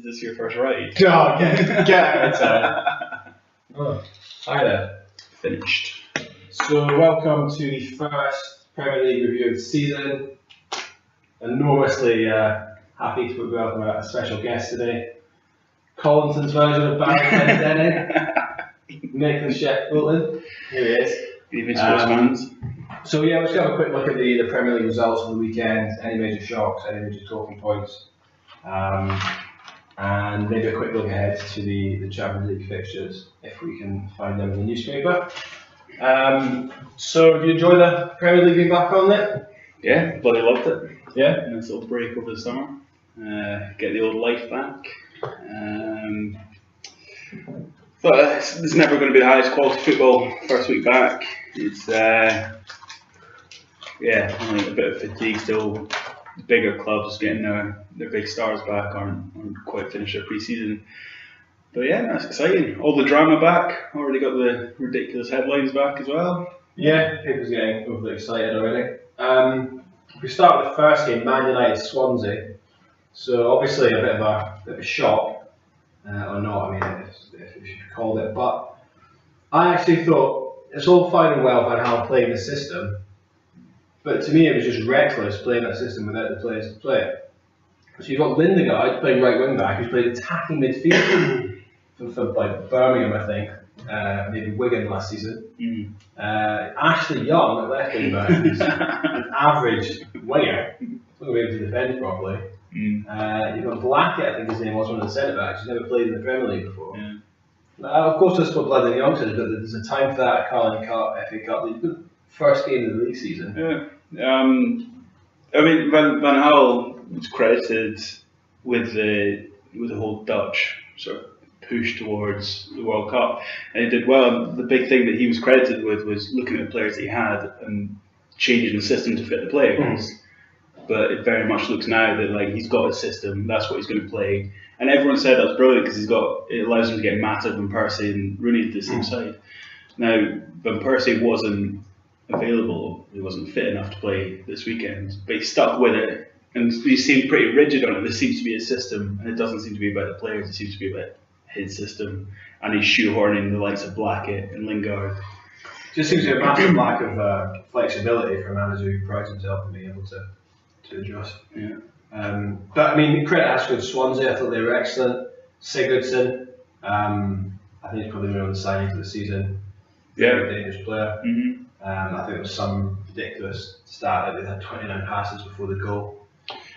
Is this your first ride? Oh, get out. Hi there. Finished. So welcome to the first Premier League review of the season. Enormously happy to welcome a special guest today. Collinson's version of Barry Denny, Nicholas Sheffield. Here he is. Good evening, sports fans. So yeah, let's have a quick look at the Premier League results of the weekend. Any major shocks, any major talking points, and maybe a quick look ahead to the Champions League fixtures if we can find them in the newspaper. So, do you enjoy the Premier League being back on it? Yeah, bloody loved it. Yeah. Nice little break over the summer. Get the old life back. But it's never going to be the highest quality football first week back. It's only a bit of fatigue still. The bigger clubs getting their big stars back aren't quite finished their pre-season. But yeah, that's exciting. All the drama back. Already got the ridiculous headlines back as well. Yeah, people's getting overly excited already. If we start with the first game, Man United Swansea. So obviously a bit of a shock, or not. I mean, if you called it. But I actually thought it's all fine and well Van Gaal playing the system, but to me it was just reckless playing that system without the players to play it. So you've got Lindegaard playing right wing back, who's played attacking midfield for like Birmingham, I think, maybe Wigan last season. Ashley Young at left wing back, who's an average winger, not going to be able to defend properly. You've got Blackett, I think his name was, one of the centre backs, who's never played in the Premier League before. Of course, there's still blood in the youngsters, but there's a time for that at Carling Cup, FA Cup. First game of the league season. Yeah. I mean, Van Gaal was credited with the whole Dutch sort of push towards the World Cup, and he did well. The big thing that he was credited with was looking at the players that he had and changing the system to fit the players. But it very much looks now that he's got a system, that's what he's going to play. And everyone said that's brilliant because it allows him to get Matip and Percy and Rooney to the same side. Now, Van Persie wasn't available, he wasn't fit enough to play this weekend, but he stuck with it, and he seemed pretty rigid on it. This seems to be his system, and it doesn't seem to be about the players, it seems to be about his system, and he's shoehorning the likes of Blackett and Lingard. Just seems to be a massive lack of flexibility for a manager who prides himself on being able to adjust. Yeah. But I mean, credit Aston Swansea, I thought they were excellent. Sigurdsson, I think he's probably been on the signing for the season. Very dangerous player. I think it was some ridiculous stat that they had 29 passes before the goal.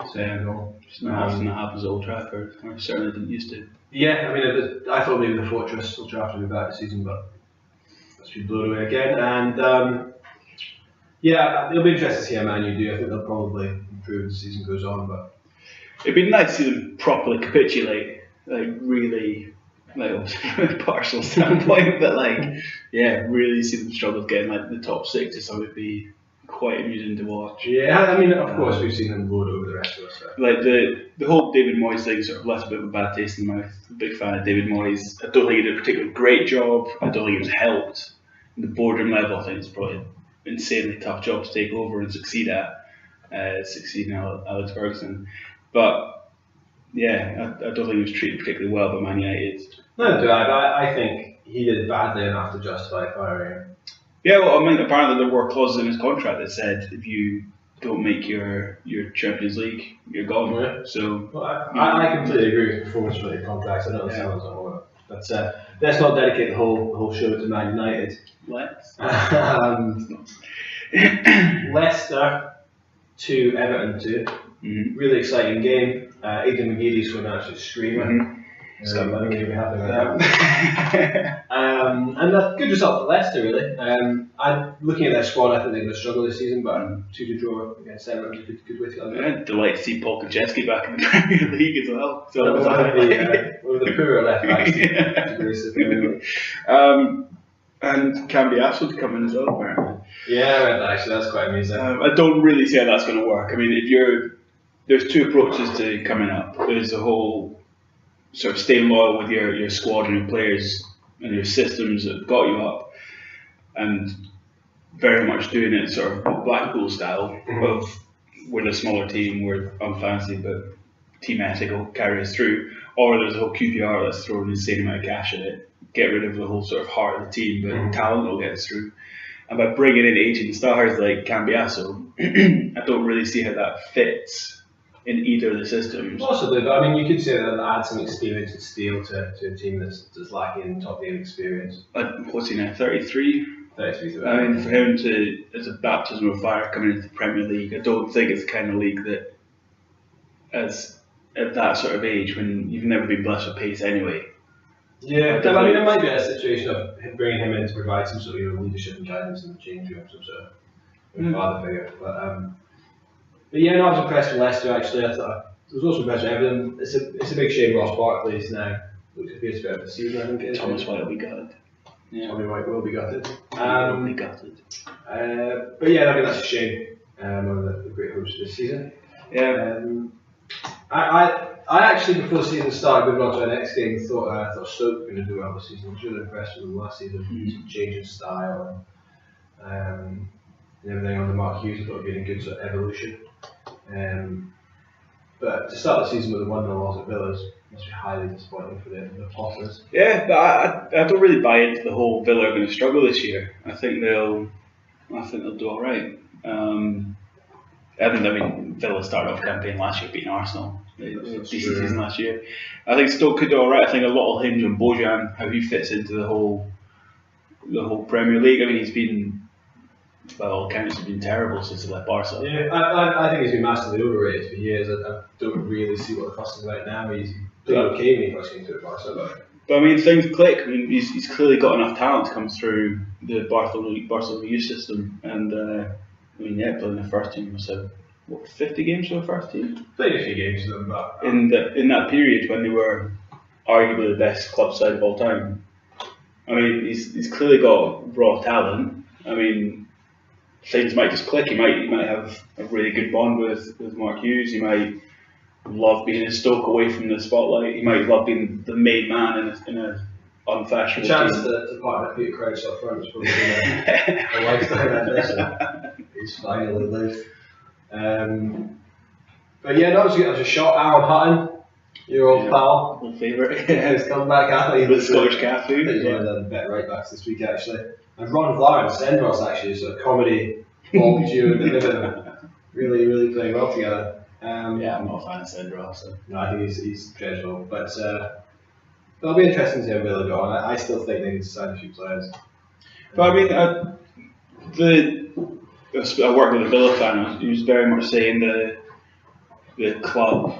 It's not often that happens at Old Trafford, or certainly didn't used to. Yeah, I mean, I thought maybe the Fortress Old Trafford would be back this season, but that's been blown away again. And it'll be interesting to see how Man U do. I think they'll probably improve as the season goes on, but it'd be nice to see them properly capitulate, really. From a partial standpoint, but really see them struggle to get in the top 6 or something would be quite amusing to watch. Yeah, I mean, of course we've seen them load over the rest of us. The whole David Moyes thing sort of left a bit of a bad taste in the mouth. I'm a big fan of David Moyes. I don't think he did a particularly great job. I don't think he was helped. In the boardroom level, I think it's probably an insanely tough job to take over and succeed at. Succeeding Alex Ferguson, but yeah, I don't think he was treated particularly well by Man United. No, do I think he did badly enough to justify firing him. Yeah, well, I mean, apparently there were clauses in his contract that said if you don't make your Champions League, you're gone. Yeah. So, I completely agree with performance-related contracts. I don't understand what's on with it. But let's not dedicate the whole show to Man United. Let's. Leicester 2, Everton 2. Really exciting game. Aidan McGeady scored an absolute screamer. So I think you'll be happy with that. And a good result for Leicester, really. Looking at their squad, I think they're going to struggle this season, but 2 to draw against Everton is a good way to go. I'm delighted to see Paul Konchesky back in the Premier League as well. So one of the poorer left backs to grace the Premier League. And Cambiasso to come in as well, apparently. Yeah, actually, that's quite amusing. I don't really see how that's going to work. I mean, there's 2 approaches to coming up. There's the whole sort of staying loyal with your squad and your players and your systems that got you up, and very much doing it sort of Blackpool style of we're the smaller team, we're unfancy, but team ethic will carry us through. or there's a whole QPR that's throwing the insane amount of cash at it. Get rid of the whole sort of heart of the team, but talent will get us through. And by bringing in aging stars like Cambiasso, I don't really see how that fits in either of the systems. Possibly, but I mean, you could say that add some experience and steel to a team that's lacking in top game experience. What's he now, 33? 33. I mean, for him to, as a baptism of fire coming into the Premier League, I don't think it's the kind of league that, as at that sort of age, when you've never been blessed with pace anyway. Yeah, I mean, it might be a situation of bringing him in to provide some sort of leadership and guidance in the change room, some sort of father figure. But yeah, no, I was impressed with Leicester actually. I was also impressed with Everton. It's a big shame Ross Barkley's now looks to be a bit of a season. I think it is. Thomas White will be gutted. Yeah. Tommy White will be gutted. Will be gutted. But yeah, I mean that's a shame. One of the great hopes of this season. Yeah. I actually, before the season started, moving on to our next game, thought Stoke were going to do well this season. I was really impressed with them last season, change in style and everything under Mark Hughes. I thought it would be a good sort of evolution. But to start the season with a 1-0 loss at Villa's must be highly disappointing for the Potters. Yeah, but I don't really buy into the whole Villa are going to struggle this year. I think they'll do all right. I mean, Villa started off campaign last year beating Arsenal. Decent season last year. I think Stoke could do alright. I think a lot will hinge on Bojan, how he fits into the whole Premier League. I mean, he's been, by all accounts, he's been terrible since he left Barca. Yeah, I think he's been massively overrated for years. I don't really see what the fuss is about now. He's doing okay when he first came to Barca. But I mean, things click. I mean, he's clearly got enough talent to come through the Barcelona youth system, and I mean, yeah, playing the first team was 50 games for the first team? Played a few games for them, but in that period when they were arguably the best club side of all time. I mean, he's clearly got raw talent. I mean, things might just click. He might have a really good bond with Mark Hughes. He might love being in Stoke away from the spotlight. He might love being the main man in a unfashionable chance team. to partner with Peter Crouch up front is probably a lifestyle ambition. He's finally lived. But yeah, that was a shot. Aaron Hutton, your old pal, old favourite. His comeback athlete with Scottish calf food. He's one of the better right backs this week actually. And Ron Vlaar and Sendros actually, so a comedy ball duo in the middle, really playing well together. Yeah, I'm not a fan of Sendros. So. No, I think he's dreadful, but it'll be interesting to see how Villa go on. I still think they need to sign a few players. But I mean, I worked with a Villa fan who was very much saying the club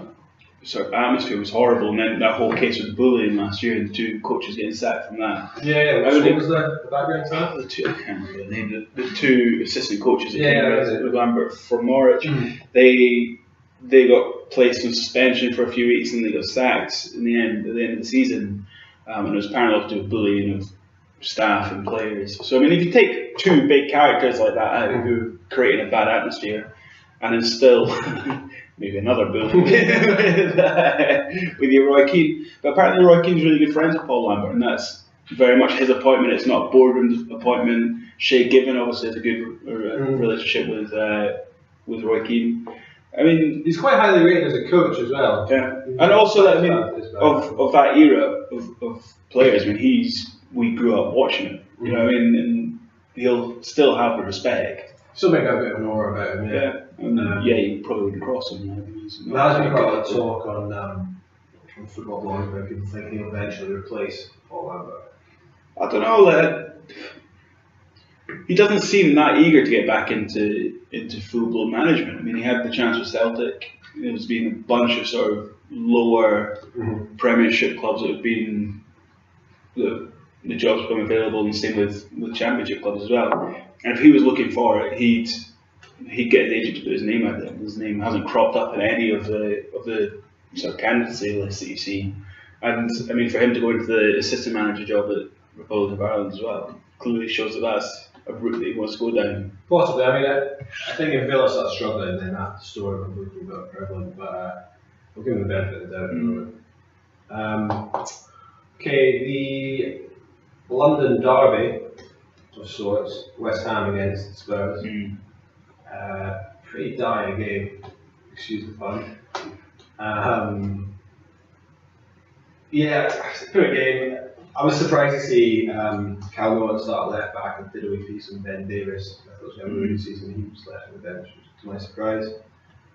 sort of atmosphere was horrible, and then that whole case with bullying last year and the two coaches getting sacked from that. Yeah. What was the background to that? I can't remember the name. The two assistant coaches that came with Lambert from Norwich, they got placed on suspension for a few weeks and they got sacked at the end of the season, and it was apparently to do with bullying of staff and players. So I mean, if you take two big characters like that out who created a bad atmosphere, and then still maybe another bully with your Roy Keane, but apparently Roy Keane's really good friends with Paul Lambert, and that's very much his appointment. It's not a boardroom appointment. Shay Given obviously has a good relationship with Roy Keane. I mean, he's quite highly rated as a coach as well. Yeah, and also I mean, of that era of players. I mean, we grew up watching him. You know what I mean? And he'll still have the respect. Still make a bit of an aura about him. Yeah. You probably wouldn't cross him. There has been quite a lot of talk on football blogs about people thinking he'll eventually replace Paul Lambert. I don't know. He doesn't seem that eager to get back into full-blown management. I mean, he had the chance with Celtic. There's been a bunch of sort of lower Premiership clubs that have been the jobs become available, and same with Championship clubs as well. And if he was looking for it, he'd get his agent to put his name out there. His name hasn't cropped up in any of the sort of candidacy lists that you see. And I mean, for him to go into the assistant manager job at Republic of Ireland as well clearly shows that that's a route that he wants to go down. Possibly. I mean, I think if Villa starts struggling, then that story will be more prevalent. But we'll give him the benefit of the doubt at the moment. Okay, the London derby of sorts, West Ham against Spurs. Pretty dire game, excuse the pun. Yeah, poor game. I was surprised to see Calvert start left back and did a wee piece on Ben Davis. I thought it was going to be a good season. He was left on the bench, which was to my surprise.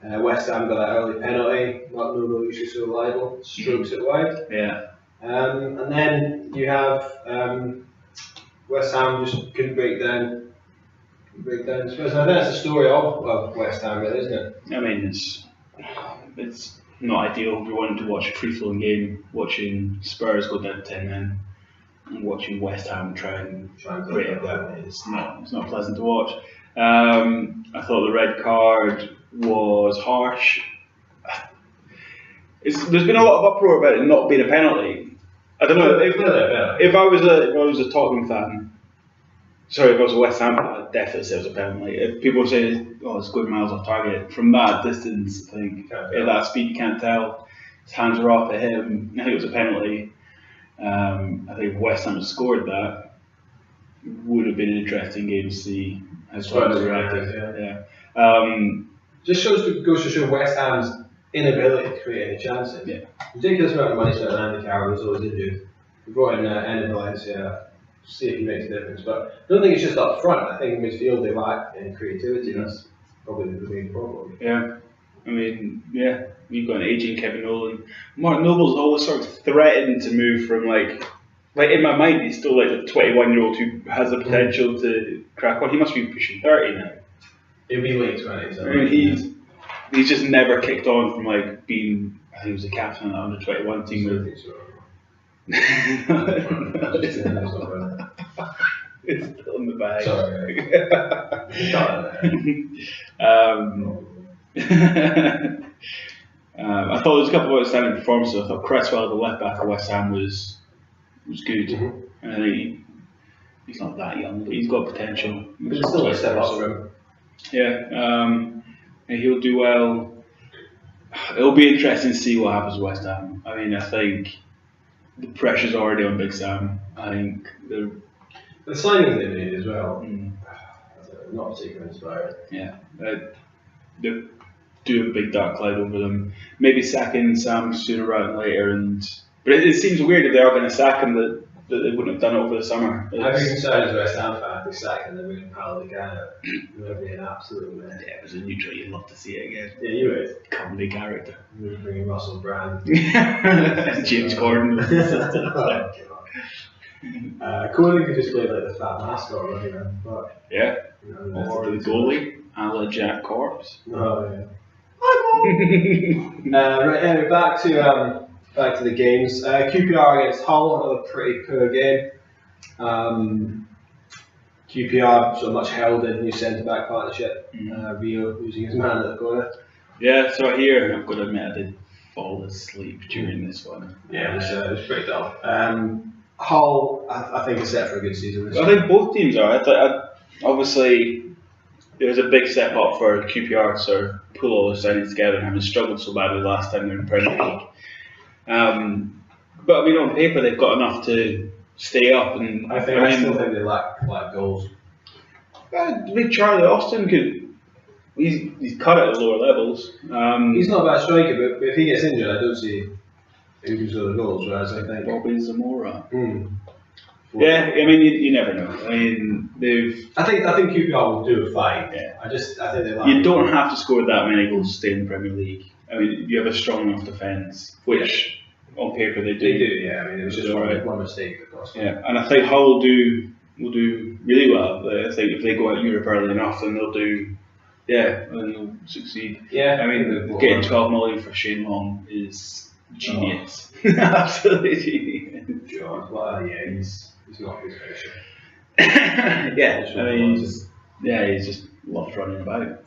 West Ham got that early penalty. Not no usually so reliable. Strokes it wide. Yeah. And then you have West Ham just couldn't break down Spurs. And I think that's the story of West Ham, really, isn't it? I mean, it's not ideal if you're wanting to watch a free-flowing game, watching Spurs go down 10 men, and watching West Ham try and break it down. It's not pleasant to watch. I thought the red card was harsh. There's been a lot of uproar about it not being a penalty. I don't know if I was a Tottenham fan. Sorry, if I was a West Ham fan, I'd definitely say it was a penalty. If people say, "Oh, it's going miles off target," from that distance, I think at that speed you can't tell. His hands were off at him. I think it was a penalty. I think if West Ham had scored that, it would have been an interesting game to see how Spurs reacted. Yeah. Just goes to show West Ham's inability to create any chances. Yeah. Ridiculous amount of money spent on Andy Carroll, who's always injured. We brought in Enner Valencia, see if he makes a difference. But I don't think it's just up front. I think in midfield they lack in creativity. That's probably the main problem. Yeah. I mean, yeah, you've got an aging Kevin Nolan. Mark Noble's always sort of threatened to move from like in my mind he's still like a 21-year-old who has the potential to crack on. He must be pushing 30 now. He'll be late 20s. I mean, he's just never kicked on from like being. I think he was the captain of the under 21 team. It's still in the bag. Sorry. I thought there was a couple of outstanding performances. I thought Cresswell, the left back of West Ham, was good. And I think he's not that young, but he's got potential. But it's still a step up for him. Yeah, and he'll do well. It'll be interesting to see what happens with West Ham. I mean, I think the pressure's already on Big Sam. I think the signings they made as well. Not particularly inspiring. Yeah, they do a big dark cloud over them. Maybe sacking Sam sooner rather than later. But it seems weird if they are going to sack him that they wouldn't have done it over the summer. I'd be concerned as a West Ham fan if they sack him and they wouldn't pal the guy. It would be an absolute mess. Yeah, as a neutral, you'd love to see it again. Yeah, you would. Comedy character. We're bringing Russell Brand. James Corden. Corden could just play like the fat mascot running around. But, yeah. Or the goalie, a la Jack Corpse. Oh, yeah. Right, anyway, back to the games. QPR against Hull, another pretty poor game. QPR so much held in new centre back partnership. Rio losing his man at the corner. Yeah, so here I've got to admit I did fall asleep during this one. Yeah, it was pretty dull. Hull, I think, is set for a good season. I think both teams are. Obviously, there's a big step up for QPR to sort of pull all those signings together and having struggled so badly last time they were in the Premier League. But I mean, on paper, they've got enough to stay up. And I still think they lack goals. Big Charlie Austin could. He's cut at the lower levels. He's not a bad striker, but if he gets injured, I don't see who can score the goals. Whereas I think Bobby Zamora. Yeah, I mean, you never know. I mean, I think QPR will do a fine. Yeah. I think they lack. You don't have to score that many goals to stay in the Premier League. I mean, you have a strong enough defence, which on paper they do. They do, yeah. I mean, it was just one mistake that cost them. Yeah, and I think Hull will do really well. I think if they go out Europe early enough, then they'll do. Yeah, and they'll succeed. Yeah. I mean, getting 12 million for Shane Long is genius. Absolutely genius. Well, yeah, he's not his finisher. Yeah, I mean, he's just loves running about.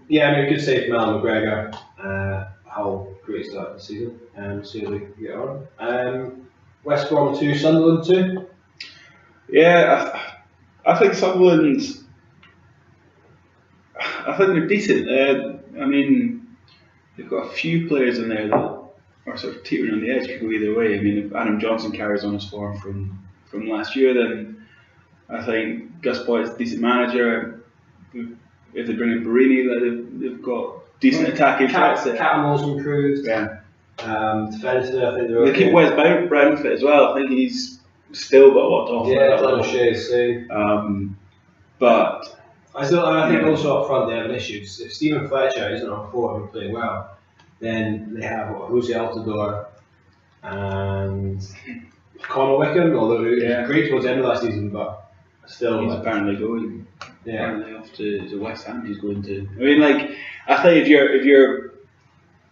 Yeah, I mean, a good save from Alan McGregor. Hull, great start to the season. See how they can get on. West Brom 2, Sunderland 2. Yeah, I think Sunderland. I think they're decent. I mean, they've got a few players in there that are sort of teetering on the edge. Could go either way. I mean, if Adam Johnson carries on his form from last year, then I think Gus Poyet's a decent manager. If they bring in Barini, they've got decent attacking threats. Catamol's improved. Yeah. Defensively, I think they're They okay. keep Wes Brown fit as well. I think he's still got a lot to offer. Yeah, Glenn O'Shea's same. But I think also up front they have an issue. If Stephen Fletcher isn't on form and playing well, then they have Jose Altidore and Conor Wickham, although he was great towards the end of last season, but still. He's apparently going. Yeah. Apparently off to West Ham. He's going to. I mean, like, I think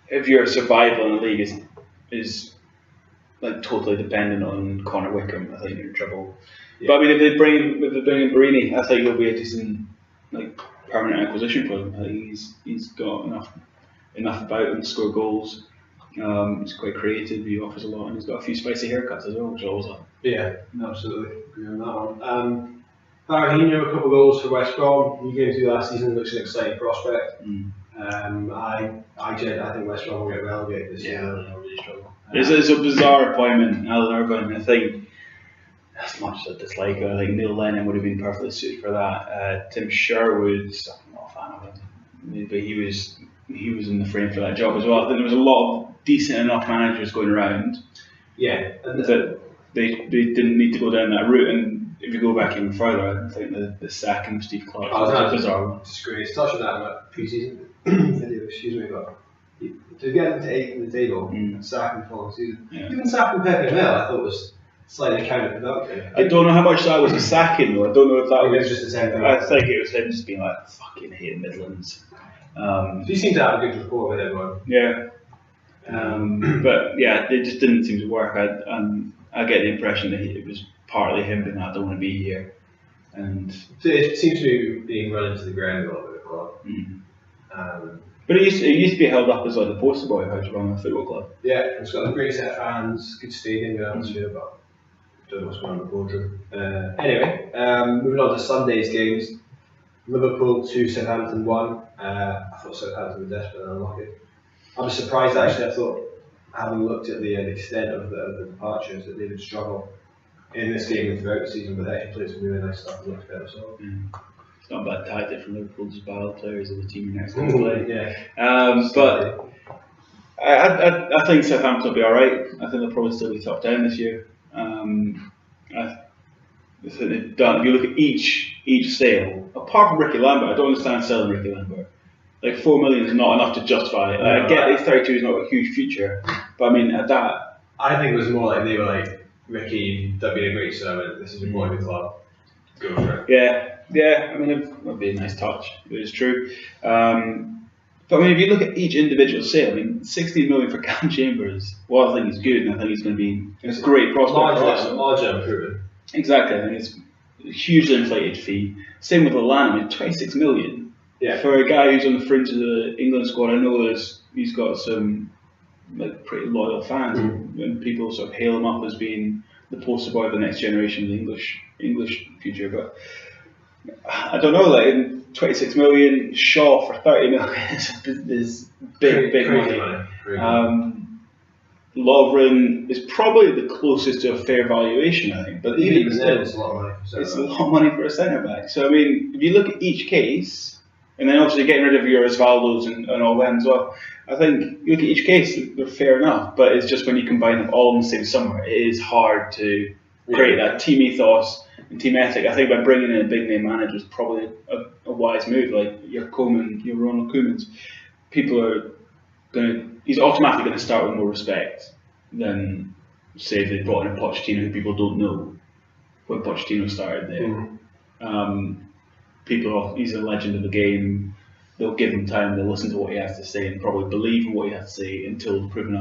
if your survival in the league is like totally dependent on Conor Wickham, I think you're in trouble. Yeah. But I mean, if they bring in Barini, I think he'll be a decent like permanent acquisition for them. I think he's got enough about him to score goals. He's quite creative. He offers a lot, and he's got a few spicy haircuts as well, which I always like. Yeah, absolutely agree on that one. Barahino, a couple of goals for West Brom. He came through last season. Looks an exciting prospect. I think West Brom will get relegated this year. They'll really struggle. It's a bizarre appointment, Alan Irvine. I think, as much as I dislike it, I think Neil Lennon would have been perfectly suited for that. Tim Sherwood, I'm not a fan of him, but he was in the frame for that job as well. I think there was a lot of decent enough managers going around. Yeah, that they didn't need to go down that route. And if you go back even further, I think the sacking of Steve Clark was a bizarre one. Disgrace. Touched on that in that pre-season video, excuse me, but to get them to 8th in the table, sacking the following season, even sacking Pepe Mel, I thought was slightly counterproductive. I don't know how much that was a sacking though. I don't know if that was just a sentiment. I think it was him just being like, fucking hate the Midlands. He seemed to have a good rapport with everyone. Yeah. But yeah, it just didn't seem to work. I get the impression that it was partly him being like, I don't want to be here. And so it seems to be being run into the ground a little bit, club. But it used to be held up as like the poster boy of how to run a football club. Yeah, it's got a great set of fans, good stadium, good atmosphere, but I don't know what's going on in the boardroom. Anyway, moving on to Sunday's games. Liverpool 2, Southampton 1. I thought Southampton were desperate and unlucky. I was surprised actually. I thought, having looked at the extent of the departures, that they would struggle in this game and throughout the season, but they actually played some really nice stuff and looked better. So. It's not a bad tactic from Liverpool, just battle players of the team you're next going to play. Yeah. But I think Southampton will be alright. I think they'll probably still be top 10 this year. I think they've done. If you look at each sale, apart from Ricky Lambert, I don't understand selling Ricky Lambert. Like 4 million is not enough to justify it. I get that 32 is not a huge future, but I mean at that. I think it was more like they were like, Ricky, that'd be a great servant. This is a boy of the club. Go for it. Yeah. I mean, it would be a nice touch. It is true. But I mean, if you look at each individual sale, I mean, 16 million for Cam Chambers. Well, I think he's good, and I think he's going to be a great prospect. Large improvement. Exactly. I think it's a hugely inflated fee. Same with Lallana. I mean, 26 million. Yeah. For a guy who's on the fringe of the England squad, I know he's got some like pretty loyal fans, and people sort of hail him up as being the poster boy of the next generation of the English future. But I don't know, like 26 million, Shaw for 30 million is big money. Lovren is probably the closest to a fair valuation, I think. But even then, it's a lot of money. It's a lot of money for a centre back. So I mean, if you look at each case, and then obviously getting rid of your Osvaldos and all them as well, I think you look at each case, they're fair enough. But it's just when you combine them all in the same summer, it is hard to create that team ethos and team ethic. I think by bringing in a big name manager is probably a wise move. Like your Ronald Koeman's, people are he's automatically going to start with more respect than say if they brought in a Pochettino who people don't know when Pochettino started there. He's a legend of the game. They'll give him time. They'll listen to what he has to say and probably believe in what he has to say until proven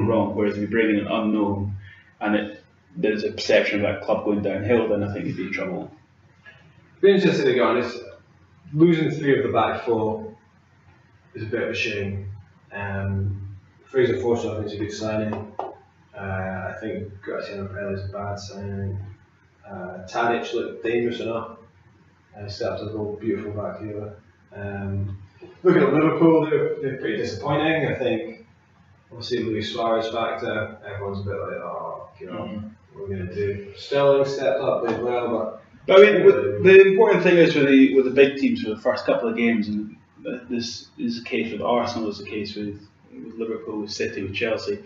wrong. Whereas if you bring in an unknown and there's a perception of that club going downhill, then I think he'd be in trouble. It'd be interesting to go on. Losing 3 of the back 4 is a bit of a shame. Fraser Forster, I think, is a good signing. I think Graziano Pelle is a bad signing. Tadic looked dangerous enough. Set up to go beautiful back here. Looking at Liverpool, they're pretty disappointing. I think obviously Luis Suarez factor, everyone's a bit like, what are we going to do? Sterling stepped up, played well, but I mean, the important thing is with the big teams for the first couple of games, and this is the case with Arsenal, is the case with with Liverpool, with City, with Chelsea,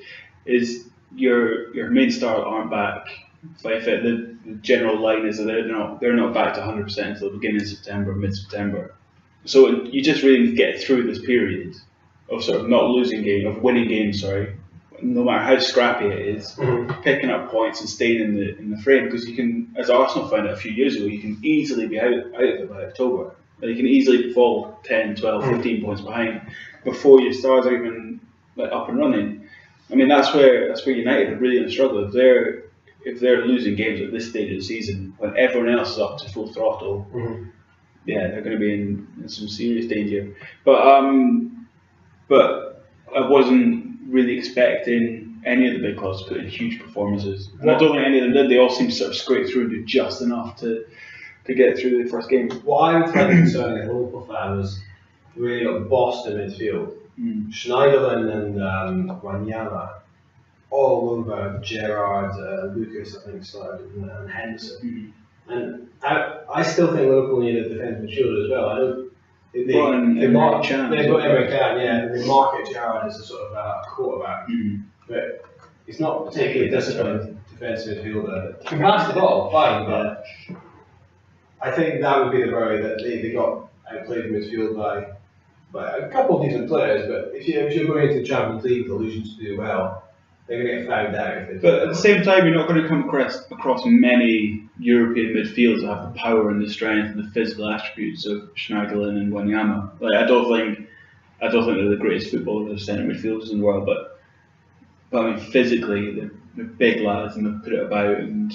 is your main stars aren't back. Like the general line is that they're not back to 100% until the beginning of September, mid-September. So you just really need to get through this period of sort of not losing game, of winning games. Sorry, no matter how scrappy it is, picking up points and staying in the frame, because you can, as Arsenal found out a few years ago, you can easily be out of it by October. Like you can easily fall 10, 12, 15 points behind before your stars are even like up and running. I mean that's where United are really going to struggle if they're losing games at this stage of the season when everyone else is up to full throttle. Yeah, they're going to be in some serious danger. But I wasn't really expecting any of the big clubs to put in huge performances. And I don't think any of them did. They all seemed to sort of scrape through and do just enough to get through the first game. What I find concerning as a Liverpool fan was really got bossed in midfield. Schneiderlin and Wanyama all over Gerrard, Lucas, I think, started, and Henderson. And I still think Liverpool need a defensive midfielder as well. I know they market they market Gerrard as a sort of a quarterback, but he's not particularly disciplined defensive midfielder. He can pass the ball, fine, but I think that would be the worry that they got outplayed in midfield by a couple of decent players. But if you're going into the Champions League with illusions to do well, they're going to get found out. But at the same time, you're not going to come across many European midfielders that have the power and the strength and the physical attributes of Schneiderlin and Wanyama. Like I don't think they're the greatest footballers or centre midfielders in the world, but I mean physically they're big lads and they put it about. And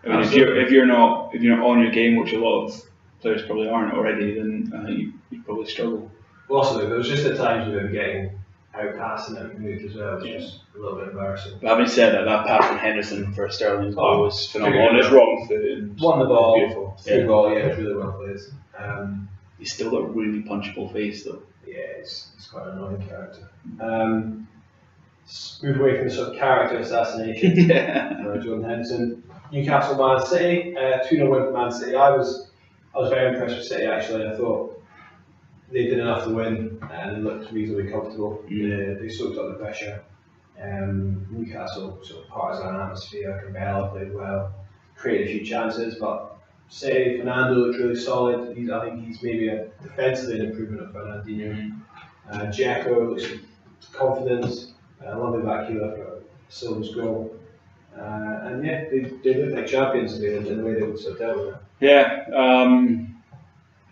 I mean if you're not on your game, which a lot of players probably aren't already, then I think you probably struggle. Also, there was just at times where they were getting outpassed and outmoved as well, which was a little bit embarrassing. But having said that pass from Henderson for Sterling's goal was phenomenal. On his wrong foot, won the ball, beautiful. Through ball, it was really well played. He's still got a really punchable face though. Yeah, he's quite an annoying character. Move away from the sort of character assassination. Jordan Henderson. Newcastle, Man City, 2-0 win for Man City. I was very impressed with City actually. I thought they did enough to win and looked reasonably comfortable. They soaked up the pressure. Newcastle, sort of partisan atmosphere. Cabela played well, created a few chances, but City, Fernando looked really solid. I think he's maybe a defensively an improvement of Fernandinho. Dzeko looks confident. Lovely back heel for Silva's goal. And yeah, they look like champions in the way they would sort of dealt with it.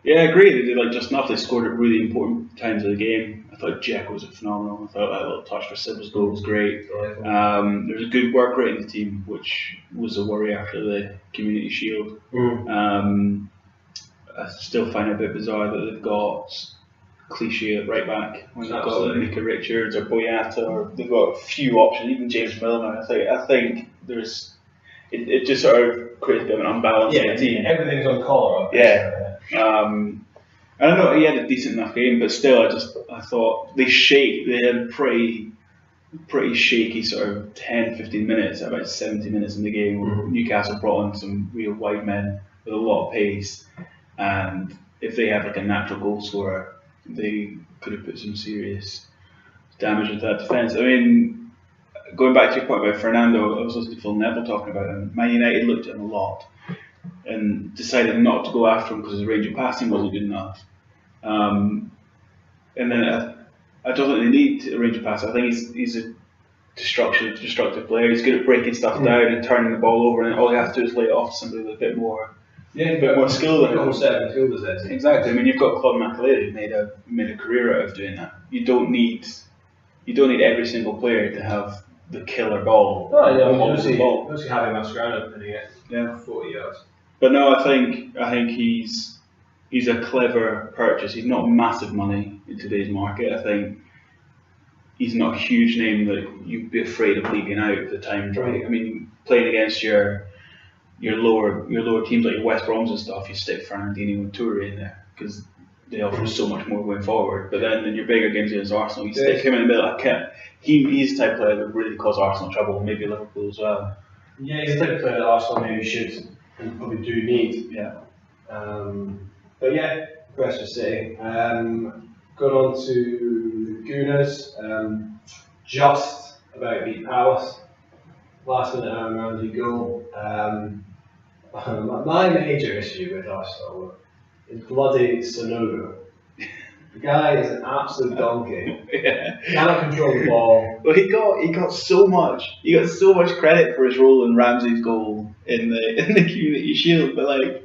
Yeah, I agree. They did just enough. They scored at really important times of the game. I thought Dzeko was phenomenal. I thought that little touch for Silva's goal was great. There was a good work rate in the team, which was a worry after the Community Shield. I still find it a bit bizarre that they've got Clichy at right back when they've got Mika Richards or Boyata, or they've got a few options, even James Milner. I think there's it just sort of creates a bit of an unbalance in the team. Everything's on collar. I don't know, he had a decent enough game, but still, I thought they had pretty shaky sort of 10-15 minutes, about 70 minutes in the game. Newcastle brought on some real wide men with a lot of pace, and if they had like a natural goal scorer, they could have put some serious damage into that defence. I mean, going back to your point about Fernando, I was listening to Phil Neville talking about him. Man United looked at him a lot and decided not to go after him because his range of passing wasn't good enough. And then I don't think they need a range of passing. I think he's a destructive player. He's good at breaking stuff down and turning the ball over, and all he has to do is lay it off to somebody with a bit more skill than him. Exactly. I mean, you've got Claude Makélélé who made a career out of doing that. You don't need every single player to have the killer ball. Oh yeah, obviously having Mascherano putting it 40 yards. But no, I think he's a clever purchase. He's not massive money in today's market. I think he's not a huge name that you'd be afraid of leaving out if the time's right. I mean, playing against your lower teams like your West Broms and stuff, you stick Fernandinho and Touré in there because they offer so much more going forward. But then in your bigger games against Arsenal, you stick him in the middle. He's the type of player that really cause Arsenal trouble, and maybe Liverpool as well. Yeah, he's the type of player that Arsenal maybe should and probably do need. Yeah. But yeah, Leicester City. Going on to the Gooners, just about beat Palace. Last minute Aaron Ramsey goal. My major issue with Arsenal is bloody Sonogo. The guy is an absolute donkey. Yeah. Cannot control the ball. Well, he got so much credit for his role in Ramsey's goal in the Community Shield, but like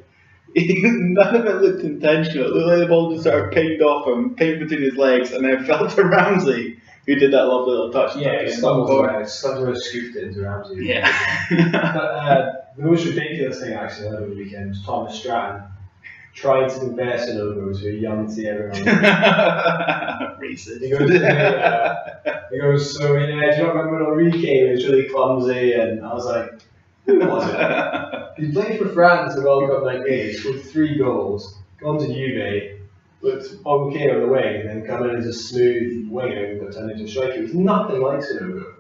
none of it looked intentional. It looked like the ball just sort of pinged off him, pinged between his legs, and then fell to Ramsey, who did that lovely little touch. Yeah, he stumbled around, scooped it into Ramsey. Yeah. But the most ridiculous thing actually I heard over the weekend was Thomas Stratton trying to compare Sonogo to a young Thierry Henry. Racist. He goes, so yeah, do you not remember when Henri came? He was really clumsy, and I was like, who was it? He played for France in World Cup '98, he scored 3 goals, gone to Juve, looked okay on the wing, and then come in as a smooth winger and got turned into a striker. He was nothing like Sonogo.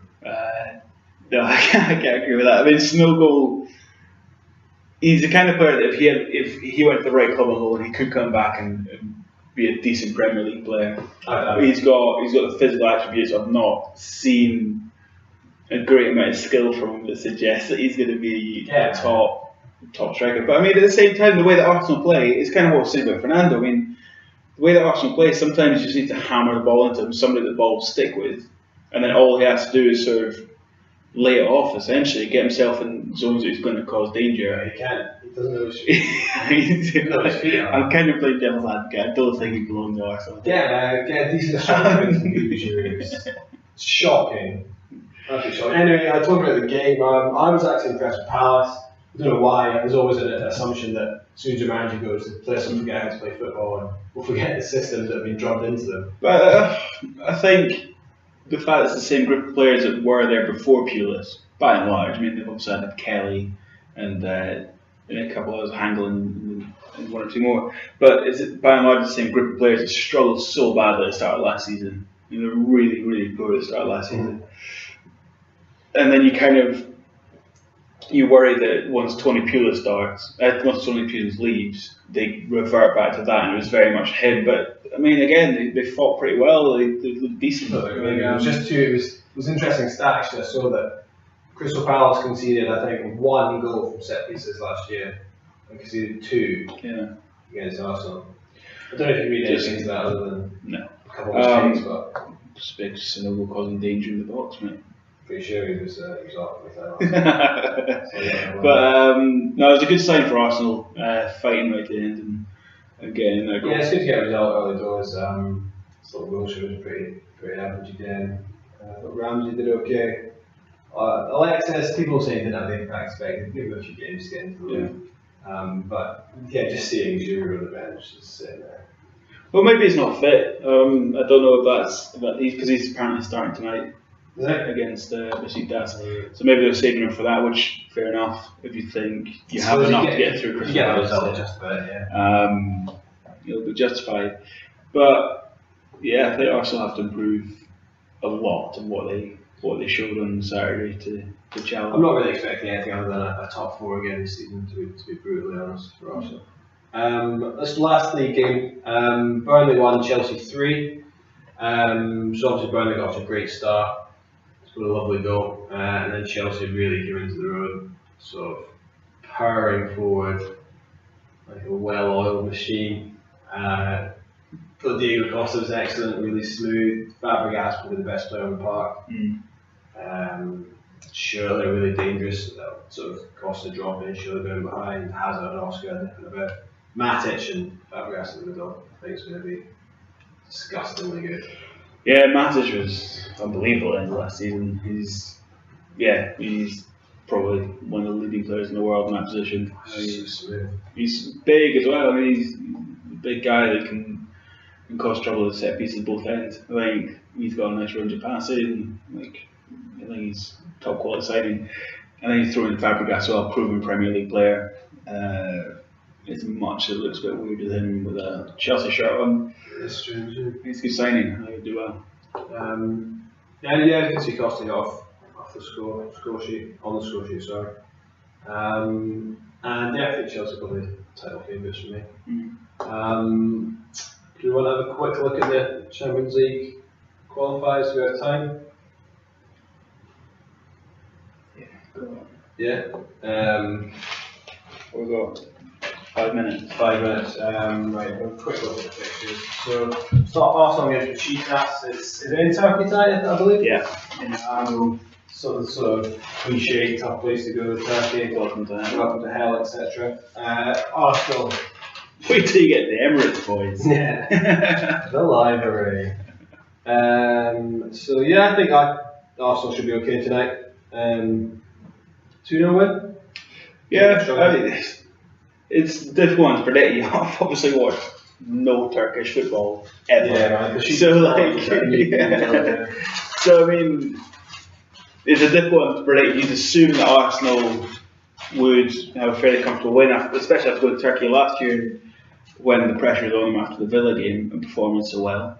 No, I can't agree with that. I mean, Sonogo, he's the kind of player that if he went to the right club and he could come back and be a decent Premier League player. He's got the physical attributes. I've not seen a great amount of skill from him that suggests that he's going to be a top striker. But I mean, at the same time, the way that Arsenal play is kind of what I was saying about Fernando. I mean, the way that Arsenal play, sometimes you just need to hammer the ball into him, somebody that the ball will stick with, and then all he has to do is sort of lay it off, essentially, get himself in zones that he's going to cause danger. He can't. He doesn't know his feet. I'm kind of playing devil's advocate. I don't think he belongs to Arsenal. Get a decent striker from It's shocking. Absolutely shocking. Anyway, I talked about the game. I was actually impressed with Palace. I don't know why. There's always an assumption that as soon as your manager goes, the players will forget how to play football and will forget the systems that have been drummed into them. But I think the fact it's the same group of players that were there before Pulis, by and large, I mean, they've also had Kelly and a couple of others, Hangland and one or two more, but it's by and large the same group of players that struggled so badly at the start of last season. You know, really, really poor at the start of last season. And then you worry that once Tony Pulis leaves, they revert back to that, and it was very much him. But I mean, again, they fought pretty well. They looked decent. It was interesting stat actually. I saw that Crystal Palace conceded, I think, 1 goal from set pieces last year, and conceded 2 against Arsenal. I don't know if you read anything into that other than a couple of mistakes, but just big Sonogo causing danger in the box, mate. Pretty sure he was off with that. But no, it was a good sign for Arsenal, fighting right to the end and getting their goal. Yeah, it's good to get a result early doors. I thought Wilshere was pretty average again. But Ramsey did okay. Alexis, people say he didn't have the impact expected. Give him a few games to get into the league. But yeah, just seeing Giroud on the bench, just sitting there. Well, maybe he's not fit. I don't know if because he's apparently starting tonight. Against Besiktas, so maybe they're saving him for that, which fair enough. If you think you have enough to get through Christmas, it'll be justified. But yeah, I think Arsenal have to improve a lot of what they showed on Saturday to challenge. I'm not really expecting anything other than a top 4 again this season, to be brutally honest for Arsenal. This last league game, Burnley 1, Chelsea 3. So obviously Burnley got off to a great start. Scored a lovely goal, and then Chelsea really came into their own, sort of powering forward like a well-oiled machine. Diego Costa was excellent, really smooth. Fabregas probably the best player on the park. Schürrle really dangerous. Sort of Costa dropping, Schürrle going behind, Hazard and Oscar dipping about. Matic and Fabregas in the middle. I think it's going to be disgustingly good. Yeah, Matic was unbelievable in the last season. He's probably one of the leading players in the world in that position. He's big as well. I mean, he's a big guy that can cause trouble with set pieces both ends. I think he's got a nice range of passing. I think he's top quality signing. And then you throw in Fabregas as well, proven Premier League player. As much as it looks a bit weird with him with a Chelsea shirt on. It's strange. It's a good signing. I think he'll do well. I can see Costa off the score sheet, on the score sheet, sorry. And I think Chelsea probably title favourites for me. Do we want to have a quick look at the Champions League qualifiers? Do we have time? Yeah. We've got 5 minutes. 5 minutes. Right, a quick look at the fixtures. So, start Arsenal against Besiktas. Is it in Turkey tonight, I believe? Yeah. Sort of cliche, tough place to go to Turkey. Welcome to hell, etc. Arsenal. Wait till you get the Emirates, boys. Yeah. The library. So yeah, I think Arsenal should be okay tonight. 2-0 win? Yeah, I mean, it's a difficult one to predict. You have obviously watched no Turkish football ever. Yeah, So I mean, it's a difficult one to predict. You'd assume that Arsenal would have a fairly comfortable win, especially after going to Turkey last year when the pressure was on them after the Villa game and performing so well.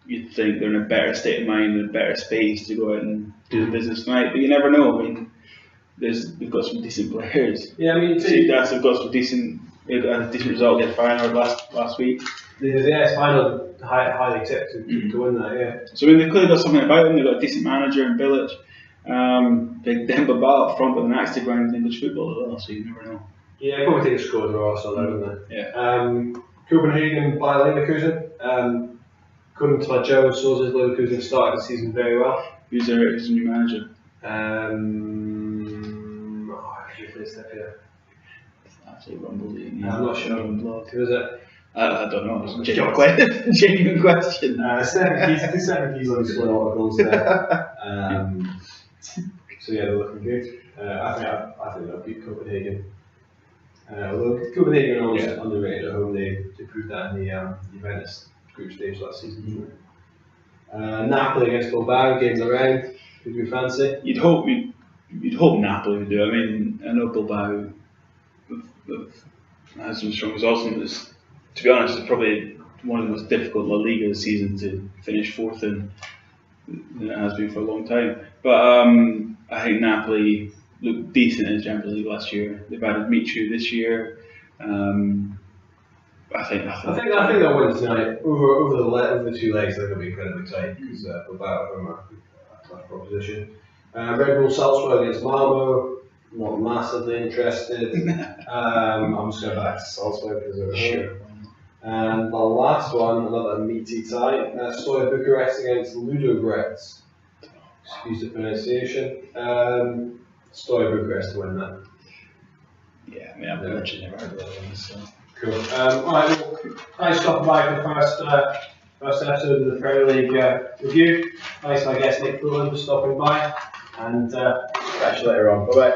You'd think they're in a better state of mind and a better space to go out and do the business tonight, but you never know. I mean, we've got some decent players. Yeah, I mean, Besiktas have got some decent. They got a decent result against Feyenoord last week. It's final highly tipped to win that. Yeah. So I mean, they've clearly got something about them. They've got a decent manager in Bilic. Big Demba Ba up front with an axe to grind in English football as well. So you never know. Yeah, I'd probably take a score to Arsenal there, wouldn't they? Yeah. Copenhagen by Leverkusen. According to my German sources, Leverkusen started the season very well. Who's their new manager? I should play step here. It's absolutely rumbled. I'm not sure. Who is it? I don't know. It's a genuine question. Stephen Keys on his articles there. So yeah, they're looking good. I think they'll beat Copenhagen. Although Copenhagen are always underrated at home, they proved that in the Juventus group stage last season. Napoli against Bilbao, game of the round. Who do you fancy? You'd hope Napoli would do. I mean, I know Bilbao has some strong results, and to be honest, it's probably one of the most difficult La Liga season to finish fourth in than it has been for a long time. But I think Napoli looked decent in the Champions League last year. They've added Michu this year. I think they'll win tonight. Over the 2 legs, they're going to be incredibly tight because Bilbao are a tough proposition. Red Bull Salzburg against Malmo. Not massively interested. I'm just going back to Salzburg because they're sure. And the last one, another meaty tie. Stoya Bucharest against Ludogorets. Excuse the pronunciation. Stoya Bucharest to win that. Yeah, I mean, I've literally never heard of that. So. Cool. Alright, well, thanks for stopping by for the first episode of the Premier League review. Thanks to my guest Nick Pullen for stopping by, and catch you later on. Bye bye.